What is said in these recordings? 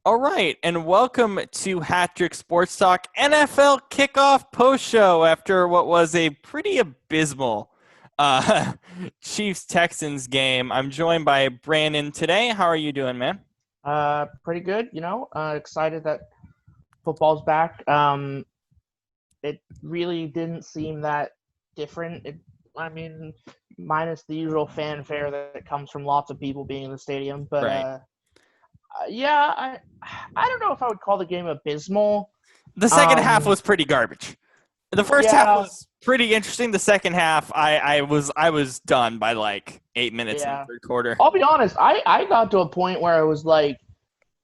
All right, and welcome to Hat-Trick Sports Talk NFL Kickoff Post Show after what was a pretty abysmal uh, Chiefs-Texans game. I'm joined by Brannan today. How are you doing, man? Pretty good, excited that football's back. It really didn't seem that different. Minus the usual fanfare that comes from lots of people being in the stadium. But Right. yeah, I don't know if I would call the game abysmal. The second half was pretty garbage. The first half Yeah, was pretty interesting. The second half, I was done by like 8 minutes in the yeah. third quarter. I'll be honest. I got to a point where I was like,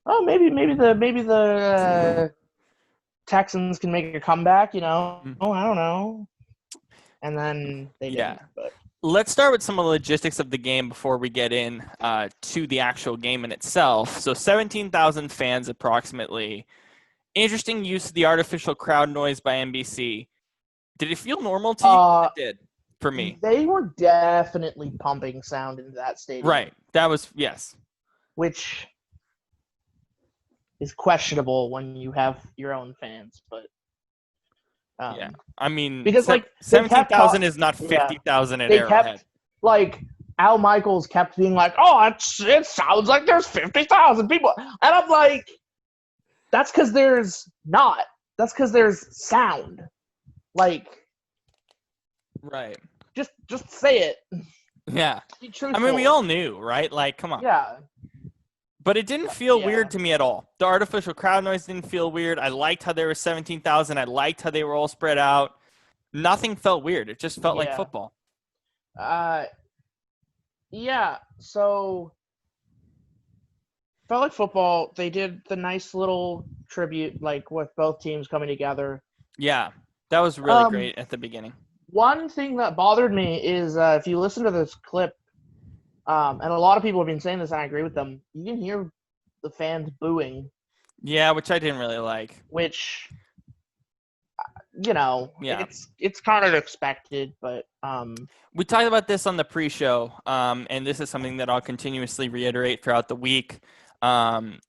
oh, maybe the Texans can make a comeback. I don't know. And then they Yeah. didn't. But Let's start with some of the logistics of the game before we get in to the actual game in itself. So 17,000 fans approximately. Interesting use of the artificial crowd noise by NBC. Did it feel normal to you? It did for me. They were definitely pumping sound into that stadium. Right. That was, yes. Which is questionable when you have your own fans, but Yeah. I mean, because 17,000 is not 50,000 at Arrowhead. Al Michaels kept being like, "Oh, it sounds like there's 50,000 people," and I'm like, "That's because there's not. That's because there's sound. Like, right? Just say it. Yeah. Be truthful." I mean, we all knew, right? Like, come on. Yeah. But it didn't feel weird to me at all. The artificial crowd noise didn't feel weird. I liked how there were 17,000. I liked how they were all spread out. Nothing felt weird. It just felt like football. Yeah. So, felt like football. They did the nice little tribute, like with both teams coming together. Yeah, that was really great at the beginning. One thing that bothered me is if you listen to this clip, and a lot of people have been saying this, and I agree with them, you can hear the fans booing. Yeah, which I didn't really like. Which, it's kind of expected, but we talked about this on the pre-show, and this is something that I'll continuously reiterate throughout the week.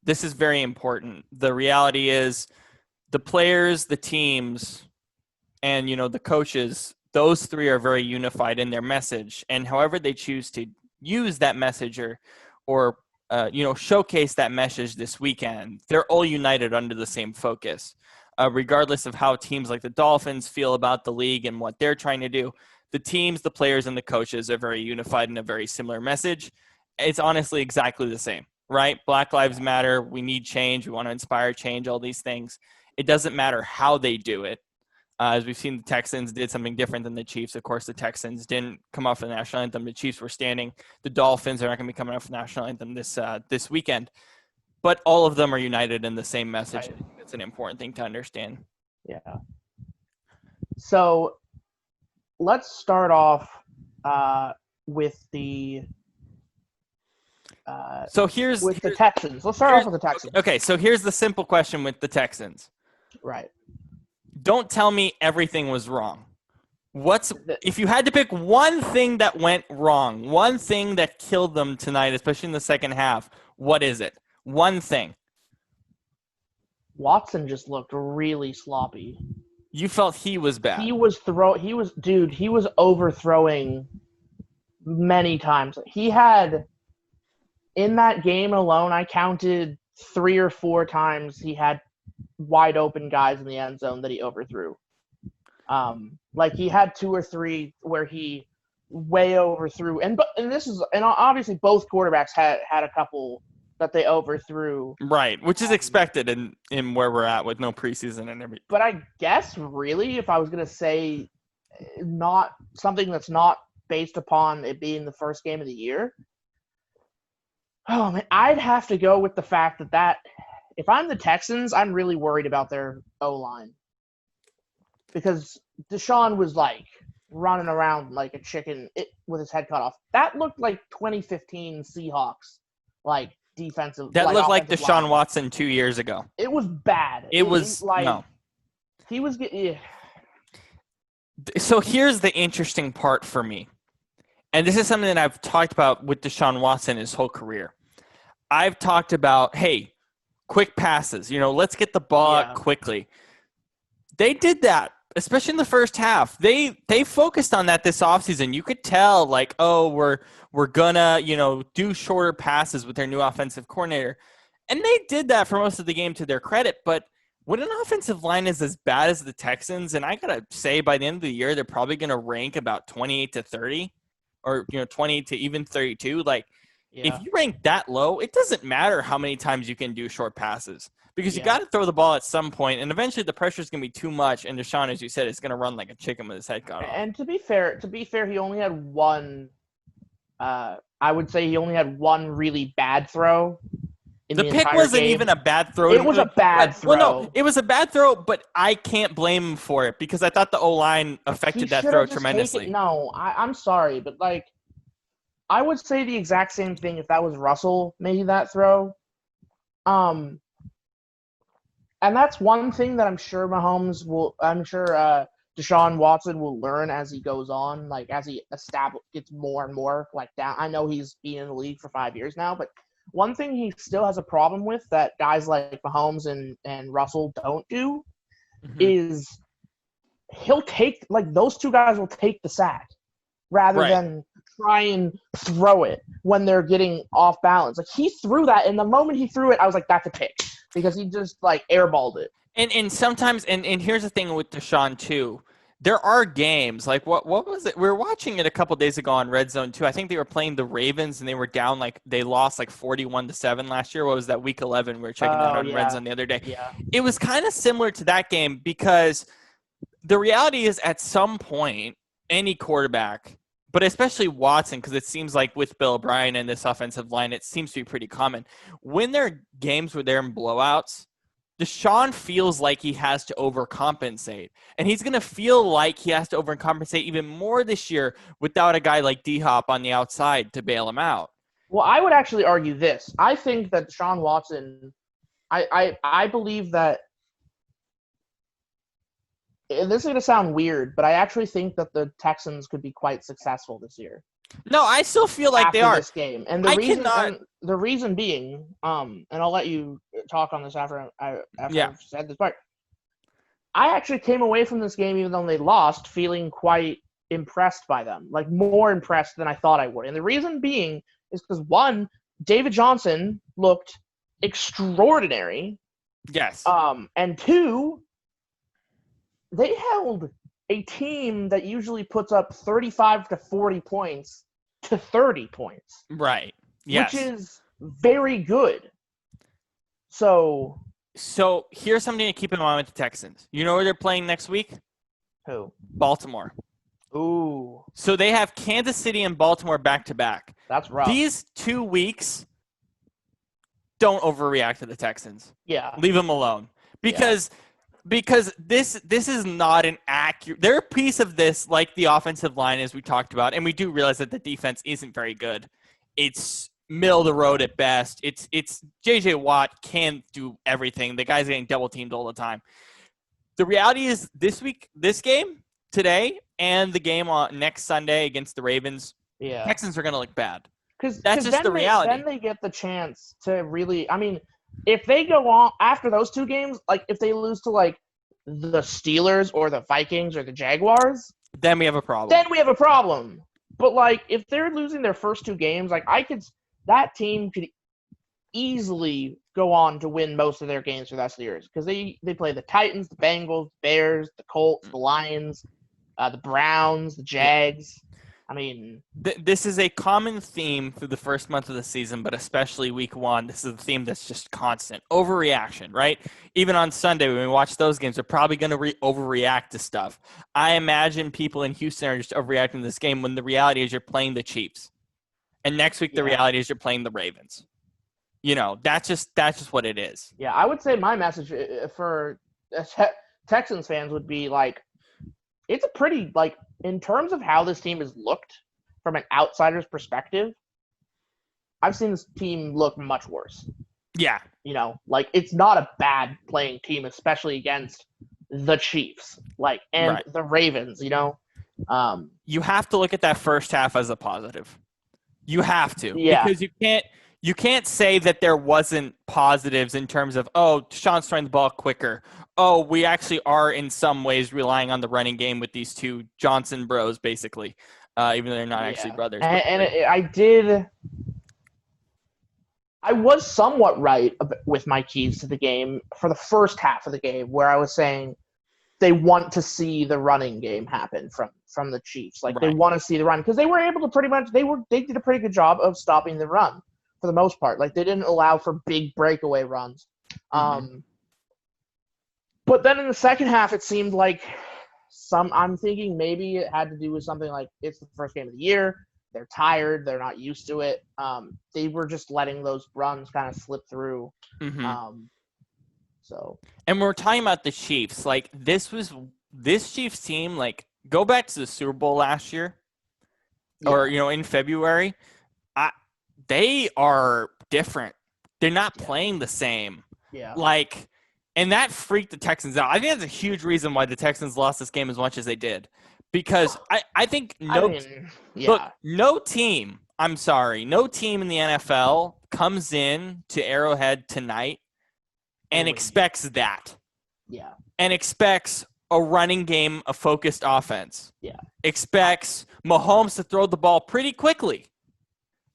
This is very important. The reality is the players, the teams, and, the coaches, those three are very unified in their message. And however they choose to use that message or showcase that message this weekend, they're all united under the same focus. Regardless of how teams like the Dolphins feel about the league and what they're trying to do, the teams, the players, and the coaches are very unified in a very similar message. It's honestly exactly the same, right? Black Lives Matter. We need change. We want to inspire change, all these things. It doesn't matter how they do it. As we've seen, the Texans did something different than the Chiefs. Of course, the Texans didn't come off the national anthem. The Chiefs were standing. The Dolphins are not going to be coming off the national anthem this weekend. But all of them are united in the same message. Right. It's an important thing to understand. Yeah. So let's start off with the the Texans. Let's start off with the Texans. Okay, so here's the simple question with the Texans. Right. Don't tell me everything was wrong. If you had to pick one thing that went wrong, one thing that killed them tonight, especially in the second half, what is it? One thing. Watson just looked really sloppy. You felt he was bad. He was overthrowing many times. He had, in that game alone, I counted 3 or 4 times he had wide open guys in the end zone that he overthrew. Like he had 2 or 3 where he way overthrew, and obviously both quarterbacks had a couple that they overthrew. Right, which is expected in where we're at with no preseason and everything. But I guess really, if I was gonna say not something that's not based upon it being the first game of the year, oh man, I'd have to go with the fact that if I'm the Texans, I'm really worried about their O-line. Because Deshaun was like running around like a chicken with his head cut off. That looked like 2015 Seahawks, like defensive. That looked like Deshaun Watson 2 years ago. It was bad. It was like no. He was getting. So here's the interesting part for me, and this is something that I've talked about with Deshaun Watson his whole career. I've talked about, hey, quick passes. Let's get the ball out quickly. They did that, especially in the first half. They focused on that this offseason. You could tell, we're gonna, do shorter passes with their new offensive coordinator. And they did that for most of the game, to their credit. But when an offensive line is as bad as the Texans, and I gotta say, by the end of the year, they're probably gonna rank about 28 to 30, or 20 to even 32. If you rank that low, it doesn't matter how many times you can do short passes, because you got to throw the ball at some point, and eventually the pressure is gonna be too much. And Deshaun, as you said, is gonna run like a chicken with his head cut off. And to be fair, he only had one. I would say he only had one really bad throw. The pick wasn't even a bad throw. It was a bad throw. Well, no, it was a bad throw, but I can't blame him for it, because I thought the O-line affected that throw tremendously. No, I'm sorry, but I would say the exact same thing if that was Russell making that throw. And that's one thing that I'm sure Deshaun Watson will learn as he goes on, as he gets more and more down. I know he's been in the league for 5 years now, but one thing he still has a problem with that guys like Mahomes and Russell don't do is he'll take, those two guys will take the sack rather than try and throw it when they're getting off balance. He threw that, and the moment he threw it, I was like, that's a pick, because he just airballed it. And sometimes, and here's the thing with Deshaun too. There are games what was it? We were watching it a couple days ago on Red Zone 2. I think they were playing the Ravens, and they were down they lost 41-7 last year. What was that, week 11? We were checking that on Red Zone the other day. Yeah. It was kind of similar to that game, because the reality is, at some point, any quarterback, but especially Watson, because it seems like with Bill O'Brien and this offensive line, it seems to be pretty common. When there are games where they're in blowouts, Deshaun feels like he has to overcompensate. And he's going to feel like he has to overcompensate even more this year without a guy like D-Hop on the outside to bail him out. Well, I would actually argue this. I think that Deshaun Watson, I believe that, and this is going to sound weird, but I actually think that the Texans could be quite successful this year. No, I still feel like they are. This game. And the reason being, and I'll let you talk on this after I've said this part. I actually came away from this game, even though they lost, feeling quite impressed by them, more impressed than I thought I would. And the reason being is because, one, David Johnson looked extraordinary. Yes. And two, they held a team that usually puts up 35 to 40 points to 30 points. Right. Yes. Which is very good. So here's something to keep in mind with the Texans. You know where they're playing next week? Who? Baltimore. Ooh. So they have Kansas City and Baltimore back-to-back. That's rough. These 2 weeks, don't overreact to the Texans. Yeah. Leave them alone. Because this is not an accurate – they're a piece of this, like the offensive line, as we talked about, and we do realize that the defense isn't very good. It's middle of the road at best. It's J.J. Watt can't do everything. The guy's getting double-teamed all the time. The reality is this game, today, and the game on next Sunday against the Ravens, Texans are going to look bad. Because that's just the reality. Then they get the chance to really – I mean – if they go on after those 2 games, if they lose to the Steelers or the Vikings or the Jaguars, then we have a problem. But if they're losing their first 2 games, that team could easily go on to win most of their games for the rest of the year, because they play the Titans, the Bengals, the Bears, the Colts, the Lions, the Browns, the Jags. I mean, this is a common theme through the first month of the season, but especially week 1. This is a theme that's just constant. Overreaction, right? Even on Sunday, when we watch those games, they're probably going to overreact to stuff. I imagine people in Houston are just overreacting to this game when the reality is you're playing the Chiefs. And next week, the reality is you're playing the Ravens. That's just what it is. Yeah, I would say my message for Texans fans would be it's a pretty in terms of how this team has looked from an outsider's perspective, I've seen this team look much worse. Yeah. It's not a bad playing team, especially against the Chiefs, the Ravens, You have to look at that first half as a positive. You have to. Yeah. Because you can't say that there wasn't positives in terms of, Deshaun's throwing the ball quicker. Oh, we actually are in some ways relying on the running game with these two Johnson bros, basically, even though they're not actually brothers. I was somewhat right with my keys to the game for the first half of the game, where I was saying they want to see the running game happen from the Chiefs. Like, They want to see the run, because they were able to pretty much they did a pretty good job of stopping the run for the most part. Like, they didn't allow for big breakaway runs. Mm-hmm. But then in the second half, it seemed like I'm thinking maybe it had to do with something like it's the first game of the year. They're tired. They're not used to it. They were just letting those runs kind of slip through. Mm-hmm. So. And we're talking about the Chiefs. Like, this Chiefs team, like, go back to the Super Bowl last year or, in February. They are different. They're not playing the same. Yeah. Like, and that freaked the Texans out. I think that's a huge reason why the Texans lost this game as much as they did. Because I think no team in the NFL comes in to Arrowhead tonight and expects that. Yeah. And expects a running game, a focused offense. Yeah. Expects Mahomes to throw the ball pretty quickly.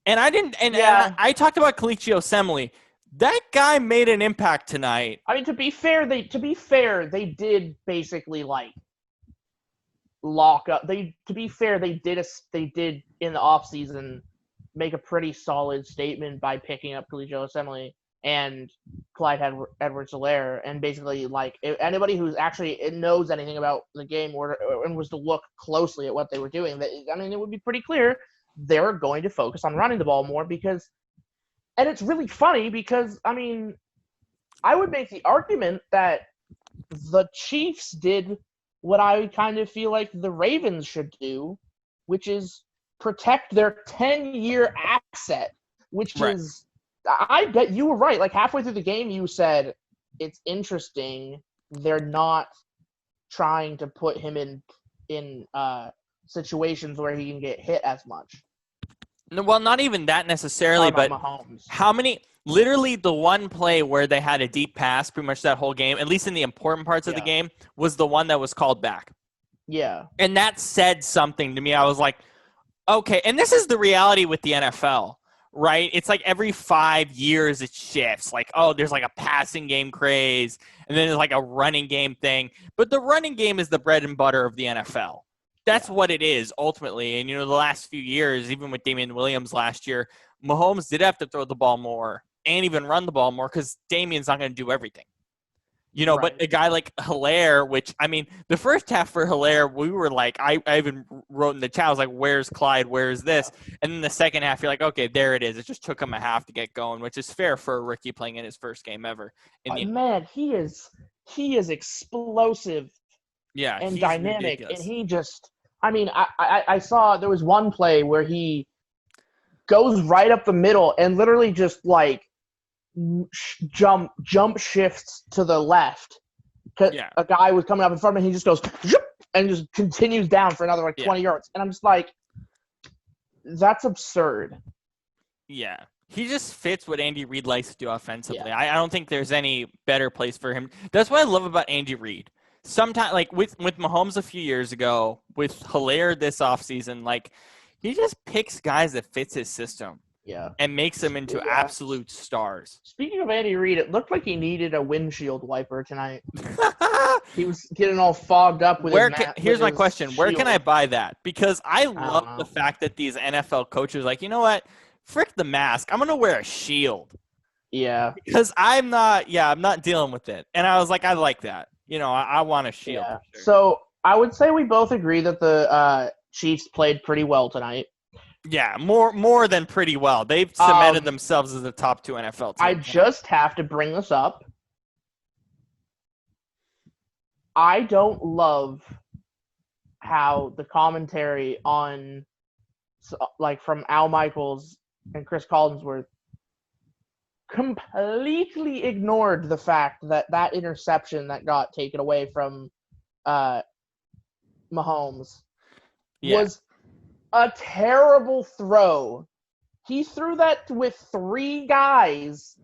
And I talked about Khalid Osemele. That guy made an impact tonight. I mean, to be fair, they did basically like lock up. They did in the offseason make a pretty solid statement by picking up Khalid Osemele and Clyde Edwards-Helaire, and basically like anybody who's actually knows anything about the game and was to look closely at what they were doing, it would be pretty clear they're going to focus on running the ball more because. And it's really funny because, I would make the argument that the Chiefs did what I kind of feel like the Ravens should do, which is protect their 10-year asset, which is – I bet you were right. Like, halfway through the game, you said it's interesting they're not trying to put him in situations where he can get hit as much. Well, not even that necessarily, but Mahomes. How many – literally the one play where they had a deep pass pretty much that whole game, at least in the important parts of the game, was the one that was called back. Yeah. And that said something to me. I was like, okay. And this is the reality with the NFL, right? It's like every 5 years it shifts. Like, there's like a passing game craze, and then there's like a running game thing. But the running game is the bread and butter of the NFL. That's what it is ultimately. And, the last few years, even with Damian Williams last year, Mahomes did have to throw the ball more and even run the ball more because Damian's not going to do everything. But a guy like Helaire, which, the first half for Helaire, we were like, I even wrote in the chat, I was like, where's Clyde? Where's this? And then the second half, you're like, okay, there it is. It just took him a half to get going, which is fair for a rookie playing in his first game ever. Man, he is explosive. Yeah, and he's dynamic, ridiculous. And he just, I saw there was one play where he goes right up the middle and literally just like jump shifts to the left. A guy was coming up in front of him, and he just goes and just continues down for another 20 yards, and I'm just like, that's absurd. Yeah. He just fits what Andy Reid likes to do offensively. Yeah. I don't think there's any better place for him. That's what I love about Andy Reid. Sometimes, like with Mahomes a few years ago, with Helaire this offseason, like he just picks guys that fits his system. Yeah. And makes them into absolute stars. Speaking of Andy Reid, it looked like he needed a windshield wiper tonight. He was getting all fogged up with Here's my question. Where can I buy that? Because I love the fact that these NFL coaches are like, you know what? Frick the mask. I'm going to wear a shield. Yeah. Because I'm not dealing with it. And I was like, I like that. I want a shield. Yeah. Sure. So I would say we both agree that the Chiefs played pretty well tonight. Yeah, more than pretty well. They've cemented themselves as the top 2 NFL teams. I just have to bring this up. I don't love how the commentary on, like, from Al Michaels and Chris Collinsworth completely ignored the fact that interception that got taken away from Mahomes was a terrible throw He threw that with 3 guys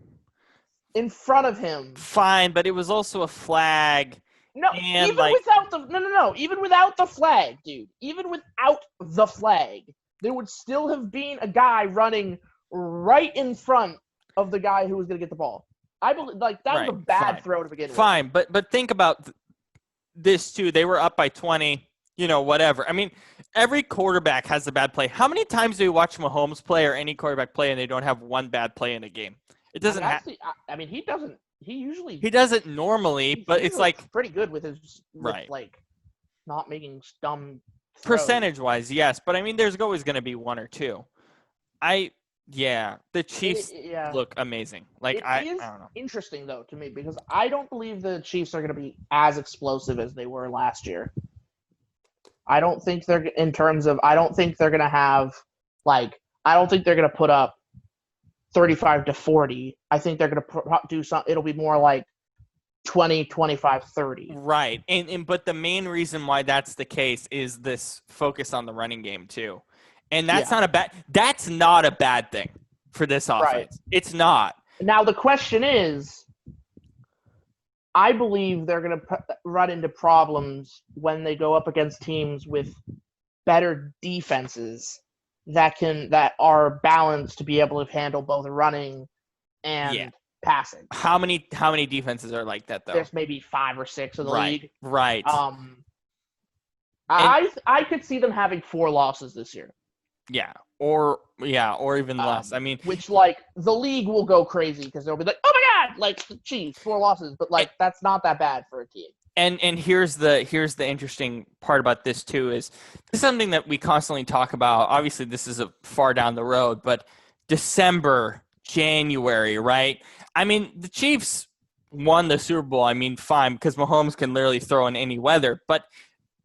in front of him. Fine, but it was also a flag. No, And even without the no, even without the flag, dude. Even without the flag, there would still have been a guy running right in front of the guy who was going to get the ball. I believe that was a bad throw to begin with. Fine, but think about this too. They were up by 20, whatever. I mean, every quarterback has a bad play. How many times do you watch Mahomes play or any quarterback play and they don't have one bad play in a game? It doesn't happen. He doesn't. He doesn't normally, but it's like pretty good with his not making dumb throws. Percentage-wise, yes, but I mean, there's always going to be 1 or 2. The Chiefs look amazing. I don't know. Interesting though to me because I don't believe the Chiefs are going to be as explosive as they were last year. I don't think they're going to have I don't think they're going to put up 35-40. I think they're going to do something. It'll be more like 20, 25, 30. Right. But the main reason why that's the case is this focus on the running game too. And that's not a bad thing for this offense. Right. It's not. Now the question is, I believe they're going to run into problems when they go up against teams with better defenses that are balanced to be able to handle both running and passing. How many defenses are like that though? There's maybe 5 or 6 in the league. Right. I could see them having 4 losses this year. Yeah. Or even less. I mean, which the league will go crazy because they'll be like, "Oh my god, the Chiefs 4 losses," but that's not that bad for a team. And here's the interesting part about this too is this is something that we constantly talk about. Obviously, this is a far down the road, but December, January, right? I mean, the Chiefs won the Super Bowl. I mean, fine, because Mahomes can literally throw in any weather. But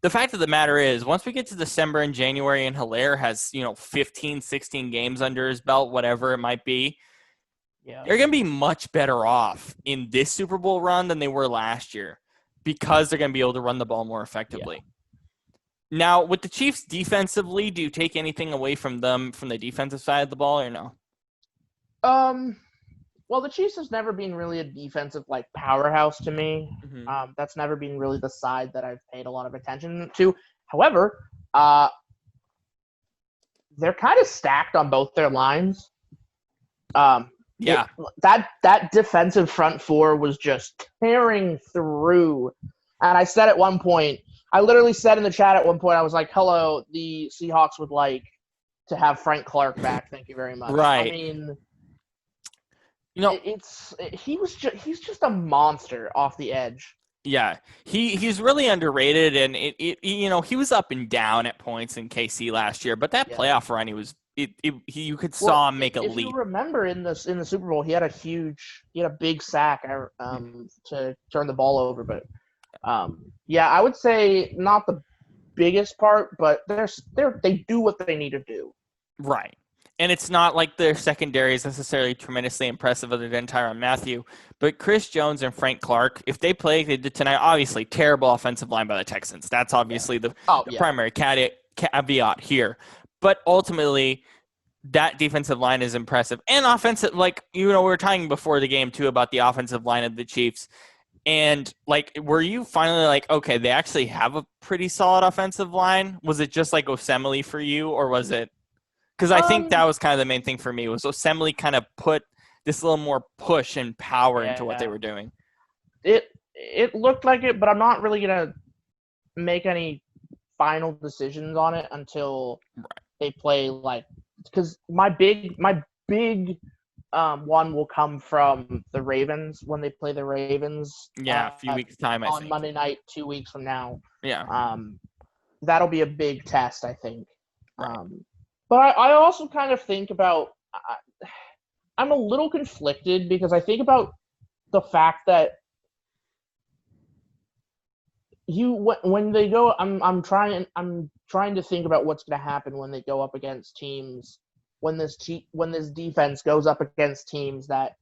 the fact of the matter is, once we get to December and January and Helaire has, 15, 16 games under his belt, whatever it might be, they're going to be much better off in this Super Bowl run than they were last year. Because they're going to be able to run the ball more effectively. Yeah. Now, with the Chiefs defensively, do you take anything away from them from the defensive side of the ball or no? Well, the Chiefs has never been really a defensive powerhouse to me. Mm-hmm. That's never been really the side that I've paid a lot of attention to. However, they're kind of stacked on both their lines. That defensive front 4 was just tearing through. And I said at one point, I literally said in the chat at one point, I was like, hello, the Seahawks would like to have Frank Clark back. Thank you very much. Right. I mean, he's just a monster off the edge. Yeah, he's really underrated, and he was up and down at points in KC last year, but that playoff run, you could saw him make a leap. If you remember in the Super Bowl, he had a big sack to turn the ball over, but I would say not the biggest part, but they do what they need to do. Right. And it's not like their secondary is necessarily tremendously impressive other than Tyrann Mathieu. But Chris Jones and Frank Clark, if they play like they did tonight, obviously terrible offensive line by the Texans. That's obviously the primary caveat here. But ultimately, that defensive line is impressive. And offensive, we were talking before the game, too, about the offensive line of the Chiefs. And, were you finally okay, they actually have a pretty solid offensive line? Was it just Osemele for you, or was it? Because I think that was kind of the main thing for me, was Osemele kind of put this little more push and power into what they were doing. It looked like it, but I'm not really going to make any final decisions on it until they play because my big one will come from the Ravens when they play the Ravens. Yeah, a few weeks time, I think. On Monday night, 2 weeks from now. Yeah. That'll be a big test, I think. Right. But I also kind of think about I'm a little conflicted because I think about the fact that when they go I'm trying to think about what's going to happen when they go up against teams when this defense goes up against teams that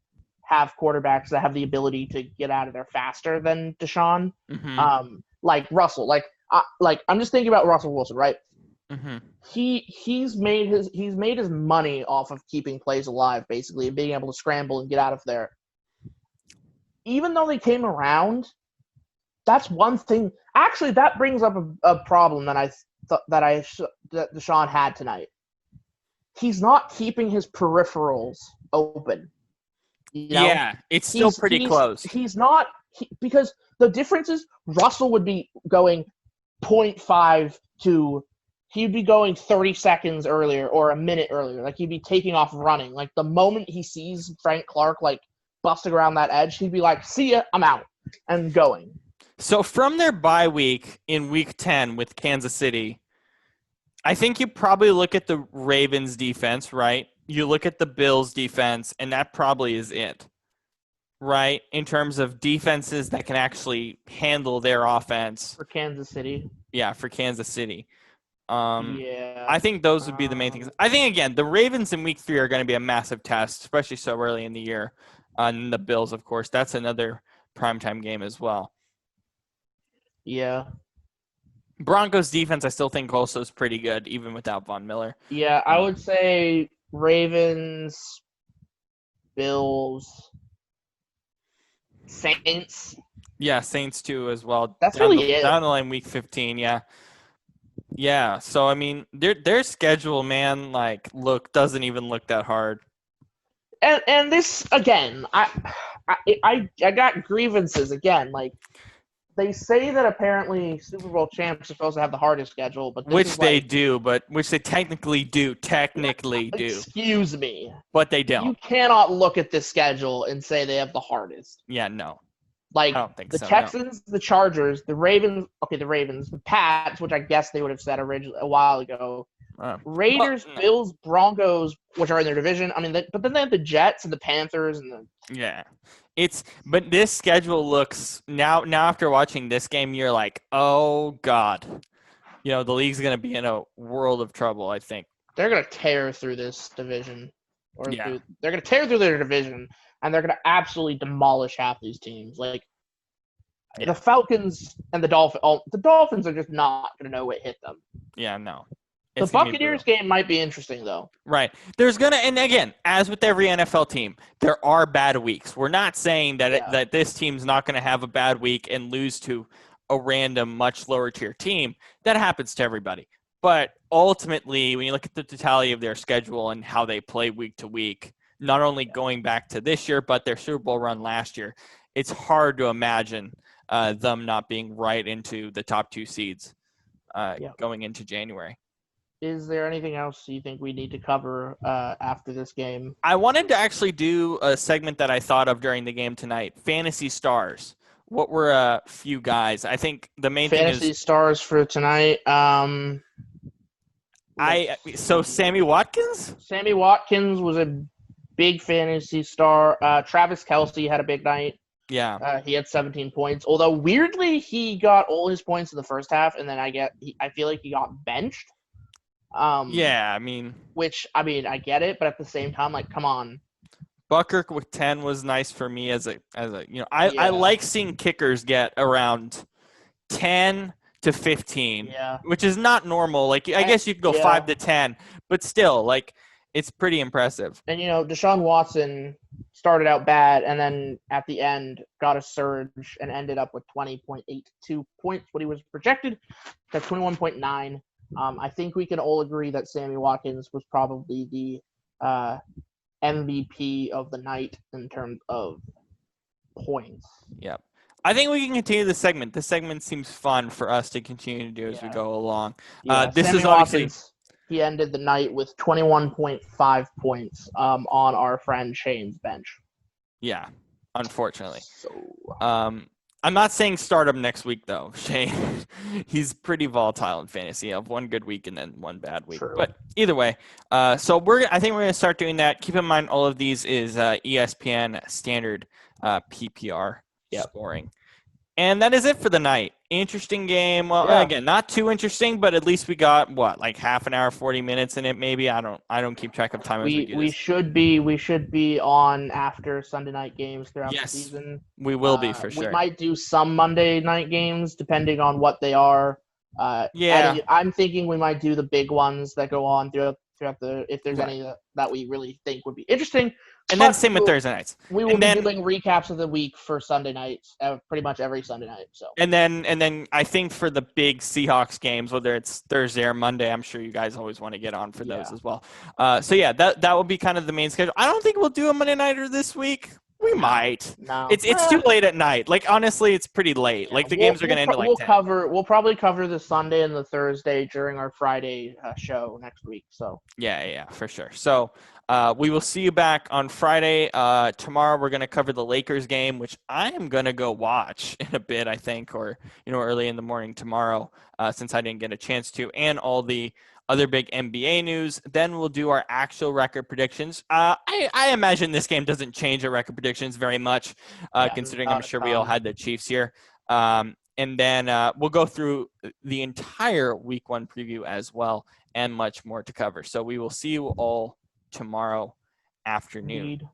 have quarterbacks that have the ability to get out of there faster than Deshaun. Mm-hmm. Like Russell, I'm just thinking about Russell Wilson, right? Mm-hmm. He's made his money off of keeping plays alive, basically, and being able to scramble and get out of there. Even though they came around, that's one thing. Actually, that brings up a problem that that Deshaun had tonight. He's not keeping his peripherals open. Yeah, it's still pretty close. He's not because the difference is Russell would be going 0.5 to he'd be going 30 seconds earlier or a minute earlier. Like he'd be taking off running. Like the moment he sees Frank Clark like busting around that edge, he'd be like, "See ya, I'm out," and going. So from their bye week in week 10 with Kansas City, I think you probably look at the Ravens defense, right? You look at the Bills defense, and that probably is it, right? In terms of defenses that can actually handle their offense. For Kansas City. Yeah, for Kansas City. Yeah. I think those would be the main things. I think, again, the Ravens in week 3 are going to be a massive test, especially so early in the year. And the Bills, of course, that's another primetime game as well. Yeah. Broncos defense, I still think also is pretty good, even without Von Miller. Yeah, I would say Ravens, Bills, Saints. Yeah, Saints too as well. That's really it. Down the line, week 15, yeah. Yeah, so, I mean, their schedule, man, doesn't even look that hard. And this, again, I got grievances, again, like, they say that apparently Super Bowl champs are supposed to have the hardest schedule, but which they technically do. Excuse me. But they don't. You cannot look at this schedule and say they have the hardest. Yeah, no. Like, I don't think the so, Texans, the Chargers, the Ravens, the Pats, which I guess they would have said originally a while ago, Raiders, Bills, Broncos, which are in their division. I mean, but then they have the Jets and the Panthers and the yeah. But this schedule looks now after watching this game, you're like, oh God, the league's gonna be in a world of trouble. I think they're gonna tear through this division, they're gonna tear through their division, and they're gonna absolutely demolish half these teams. Like the Falcons and the Dolphins. The Dolphins are just not gonna know what hit them. Yeah, no. The Buccaneers game might be interesting, though. Right. And again, as with every NFL team, there are bad weeks. We're not saying that this team's not going to have a bad week and lose to a random, much lower tier team. That happens to everybody. But ultimately, when you look at the totality of their schedule and how they play week to week, not only going back to this year, but their Super Bowl run last year, it's hard to imagine them not being right into the top 2 seeds going into January. Is there anything else you think we need to cover after this game? I wanted to actually do a segment that I thought of during the game tonight. Fantasy stars. What were a few guys? I think the main thing is fantasy stars for tonight. So Sammy Watkins? Sammy Watkins was a big fantasy star. Travis Kelce had a big night. Yeah. He had 17 points. Although weirdly, he got all his points in the first half, and then I feel like he got benched. Yeah, I mean, I get it, but at the same time, like, come on. Bucker with 10 was nice for me I like seeing kickers get around 10 to 15, which is not normal. Like, I guess you could go 5 to 10, but still, like, it's pretty impressive. And, Deshaun Watson started out bad, and then at the end got a surge and ended up with 20.82 points, what he was projected. That's 21.9. I think we can all agree that Sammy Watkins was probably the MVP of the night in terms of points. Yep. I think we can continue the segment. This segment seems fun for us to continue to do as we go along. This Sammy is obviously Watkins, he ended the night with 21.5 points on our friend Shane's bench. Yeah, unfortunately. So, I'm not saying start him next week, though, Shane. He's pretty volatile in fantasy. You have one good week and then one bad week. True. But either way, I think we're going to start doing that. Keep in mind, all of these is ESPN Standard PPR Scoring. And that is it for the night. Interesting game. Well, again, not too interesting, but at least we got like half an hour, 40 minutes in it. Maybe I don't keep track of time. We should be on after Sunday night games throughout the season. We will be for sure. We might do some Monday night games depending on what they are. Yeah. I'm thinking we might do the big ones that go on throughout if there's Right. any that we really think would be interesting. And then But same with Thursday nights. we will And be then doing recaps of the week for Sunday nights, pretty much every Sunday night. So. And then I think for the big Seahawks games, whether it's Thursday or Monday, I'm sure you guys always want to get on for those as well. So yeah, that will be kind of the main schedule. I don't think we'll do a Monday nighter this week. We might. No. It's too late at night. Like honestly, it's pretty late. Yeah, like the games are going to end at like 10. We'll probably cover the Sunday and the Thursday during our Friday show next week. So Yeah, for sure. So we will see you back on Friday. Tomorrow we're going to cover the Lakers game, which I am going to go watch in a bit, I think, or early in the morning tomorrow, since I didn't get a chance to, and all the other big NBA news. Then we'll do our actual record predictions. I imagine this game doesn't change our record predictions very much, considering I'm sure we all had the Chiefs here. And then we'll go through the entire Week 1 preview as well, and much more to cover. So we will see you all tomorrow afternoon. Indeed.